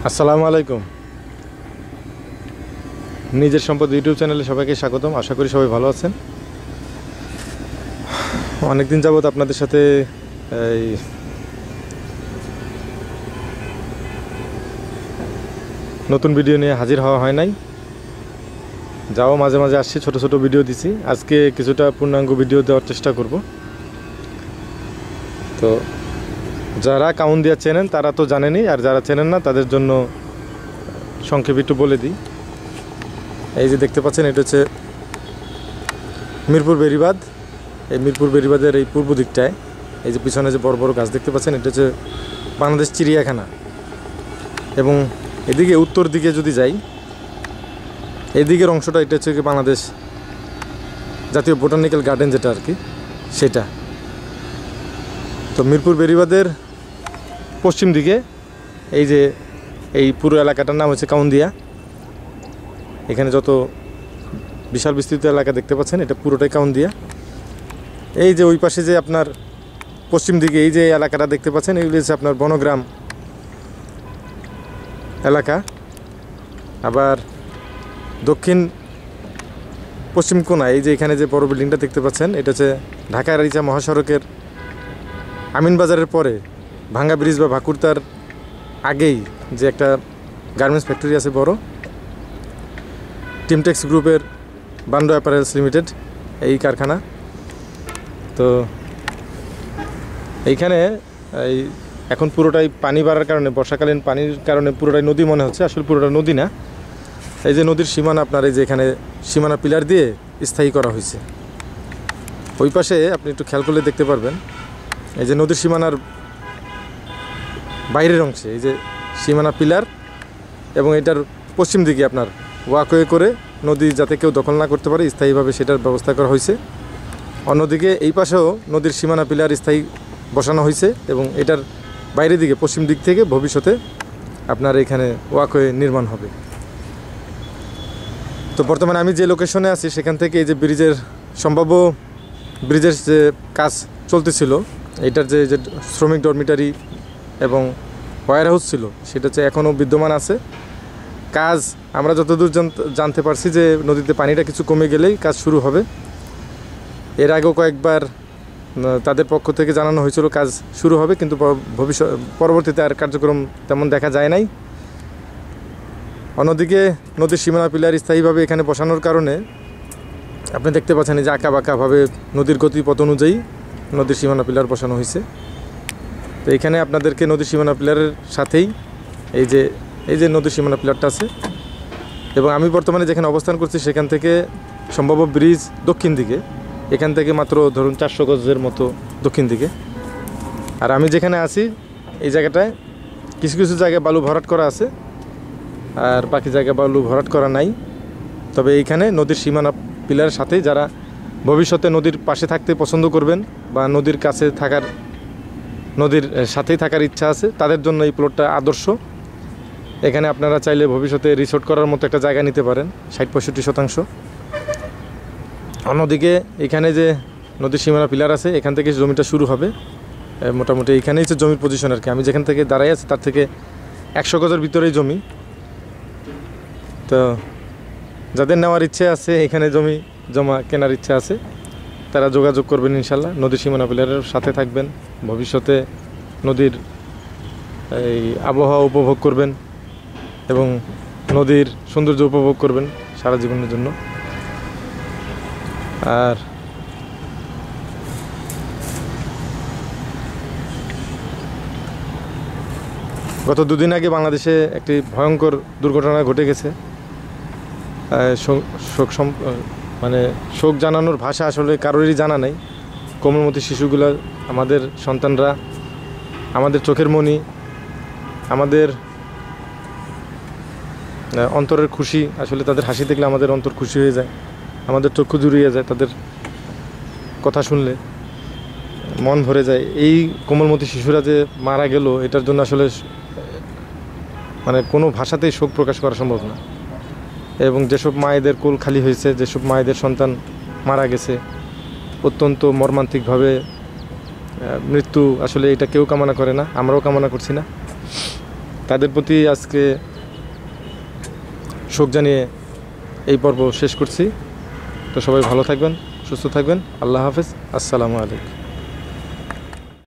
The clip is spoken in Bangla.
আসসালামু আলাইকুম। নিজের সম্পদ ইউটিউব চ্যানেলে সবাইকে স্বাগতম। আশা করি সবাই ভালো আছেন। অনেকদিন যাবত আপনাদের সাথে এই নতুন ভিডিও নিয়ে হাজির হওয়া হয় নাই। যাও মাঝে মাঝে আসছি, ছোট ছোট ভিডিও দিছি। আজকে কিছুটা পূর্ণাঙ্গ ভিডিও দেওয়ার চেষ্টা করব। তো যারা কাউন্দিয়া চেনেন তারা তো জানেনই, আর যারা চেনেন না তাদের জন্য সংক্ষেপে একটু বলে দিই। এই যে দেখতে পাচ্ছেন, এটা হচ্ছে মিরপুর বেড়িবাঁধ। এই মিরপুর বেড়িবাঁধের এই পূর্ব দিকটায় এই যে পিছনে যে বড় বড় গাছ দেখতে পাচ্ছেন, এটা হচ্ছে বাংলাদেশ চিড়িয়াখানা। এবং এদিকে উত্তর দিকে যদি যাই, এদিকের অংশটা এটা হচ্ছে বাংলাদেশ জাতীয় বোটানিক্যাল গার্ডেন, যেটা আর কি সেটা। তো মিরপুর বেড়িবাঁধের পশ্চিম দিকে এই যে এই পুরো এলাকাটার নাম হচ্ছে কাউন্দিয়া। এখানে যত বিশাল বিস্তৃত এলাকা দেখতে পাচ্ছেন, এটা পুরোটাই কাউন্দিয়া। এই যে ওই পাশে যে আপনার পশ্চিম দিকে এই যে এলাকাটা দেখতে পাচ্ছেন, এগুলি হচ্ছে আপনার বনগ্রাম এলাকা। আবার দক্ষিণ পশ্চিম কোণায় এই যে এখানে যে বড় বিল্ডিংটা দেখতে পাচ্ছেন, এটা হচ্ছে ঢাকা আরিচা মহাসড়কের আমিনবাজারের পরে ভাঙ্গা ব্রিজ বা ভাকুরতার আগেই যে একটা গার্মেন্টস ফ্যাক্টরি আছে বড়, টিমটেক্স গ্রুপের বান্ডো অ্যাপারেলস লিমিটেড, এই কারখানা। তো এইখানে এই এখন পুরোটাই পানি বাড়ার কারণে, বর্ষাকালীন পানির কারণে পুরোটাই নদী মনে হচ্ছে, আসলে পুরোটা নদী না। এই যে নদীর সীমানা আপনার এই যে এখানে সীমানা পিলার দিয়ে স্থায়ী করা হয়েছে। ওই পাশে আপনি একটু খেয়াল করলে দেখতে পারবেন, এই যে নদীর সীমানার বাইরের অংশে এই যে সীমানা পিলার, এবং এটার পশ্চিম দিকে আপনার ওয়াকওয়ে করে নদী যাতে কেউ দখল না করতে পারে স্থায়ীভাবে সেটার ব্যবস্থা করা হয়েছে। অন্যদিকে এই পাশেও নদীর সীমানা পিলার স্থায়ী বসানো হয়েছে, এবং এটার বাইরের দিকে পশ্চিম দিক থেকে ভবিষ্যতে আপনার এখানে ওয়াকওয়ে নির্মাণ হবে। তো বর্তমানে আমি যে লোকেশনে আছি সেখান থেকে এই যে ব্রিজের সম্ভাব্য ব্রিজের যে কাজ চলতেছিল, এটার যে শ্রমিক ডরমিটারি এবং ওয়্যার হাউস ছিল, সেটা হচ্ছে এখনও বিদ্যমান আছে। কাজ আমরা যতদূর জানতে পারছি যে নদীতে পানিটা কিছু কমে গেলেই কাজ শুরু হবে। এর আগেও কয়েকবার তাদের পক্ষ থেকে জানানো হয়েছিল কাজ শুরু হবে, কিন্তু পরবর্তীতে আর কার্যক্রম তেমন দেখা যায় নাই। অন্যদিকে নদীর সীমানা পিলার স্থায়ীভাবে এখানে বসানোর কারণে আপনি দেখতে পাচ্ছেন যে আঁকা বাঁকাভাবে নদীর গতিপথ অনুযায়ী নদীর সীমানা পিলার বসানো হয়েছে। তো এখানে আপনাদেরকে নদীর সীমানা পিলারের সাথেই এই যে নদীর সীমানা পিলারটা আছে, এবং আমি বর্তমানে যেখানে অবস্থান করছি সেখান থেকে সম্ভাব্য ব্রিজ দক্ষিণ দিকে, এখান থেকে মাত্র ধরুন 400 গজের মতো দক্ষিণ দিকে। আর আমি যেখানে আছি এই জায়গাটায় কিছু কিছু জায়গায় বালু ভরাট করা আছে, আর বাকি জায়গায় বালু ভরাট করা নাই। তবে এইখানে নদীর সীমানা পিলারের সাথেই যারা ভবিষ্যতে নদীর পাশে থাকতে পছন্দ করবেন বা নদীর কাছে থাকার, নদীর সাথেই থাকার ইচ্ছা আছে, তাদের জন্য এই প্লটটা আদর্শ। এখানে আপনারা চাইলে ভবিষ্যতে রিসোর্ট করার মতো একটা জায়গা নিতে পারেন 60-65%। অন্যদিকে এখানে যে নদীর সীমানা পিলার আছে, এখান থেকে জমিটা শুরু হবে। মোটামুটি এখানেই হচ্ছে জমির পজিশন আর কি। আমি যেখান থেকে দাঁড়াই আছি তার থেকে 100 গজের ভিতরেই জমি। তো যাদের নেওয়ার ইচ্ছে আছে, এখানে জমি জমা কেনার ইচ্ছা আছে, তারা যোগাযোগ করবেন ইনশাল্লাহ। নদীর সীমানা পিলারের সাথে থাকবেন, ভবিষ্যতে নদীর এই আবহাওয়া উপভোগ করবেন এবং নদীর সৌন্দর্য উপভোগ করবেন সারা জীবনের জন্য। আর গত দুদিন আগে বাংলাদেশে একটি ভয়ঙ্কর দুর্ঘটনা ঘটে গেছে। শোক জানানোর ভাষা আসলে কারোরই জানা নেই। কোমলমতি শিশুগুলো, আমাদের সন্তানরা, আমাদের চোখের মণি, আমাদের অন্তরের খুশি। আসলে তাদের হাসি দেখলে আমাদের অন্তর খুশি হয়ে যায়, আমাদের চক্ষু জুড়িয়ে যায়, তাদের কথা শুনলে মন ভরে যায়। এই কোমলমতি শিশুরা যে মারা গেল, এটার জন্য আসলে মানে কোনো ভাষাতেই শোক প্রকাশ করা সম্ভব না। এবং যেসব মায়েদের কোল খালি হয়েছে, যেসব মায়েদের সন্তান মারা গেছে অত্যন্ত মর্মান্তিকভাবে, মৃত্যু আসলে এটা কেউ কামনা করে না, আমরাও কামনা করছি না। তাদের প্রতি আজকে শোক জানিয়ে এই পর্ব শেষ করছি। তো সবাই ভালো থাকবেন, সুস্থ থাকবেন। আল্লাহ হাফেজ। আসসালামু আলাইকুম।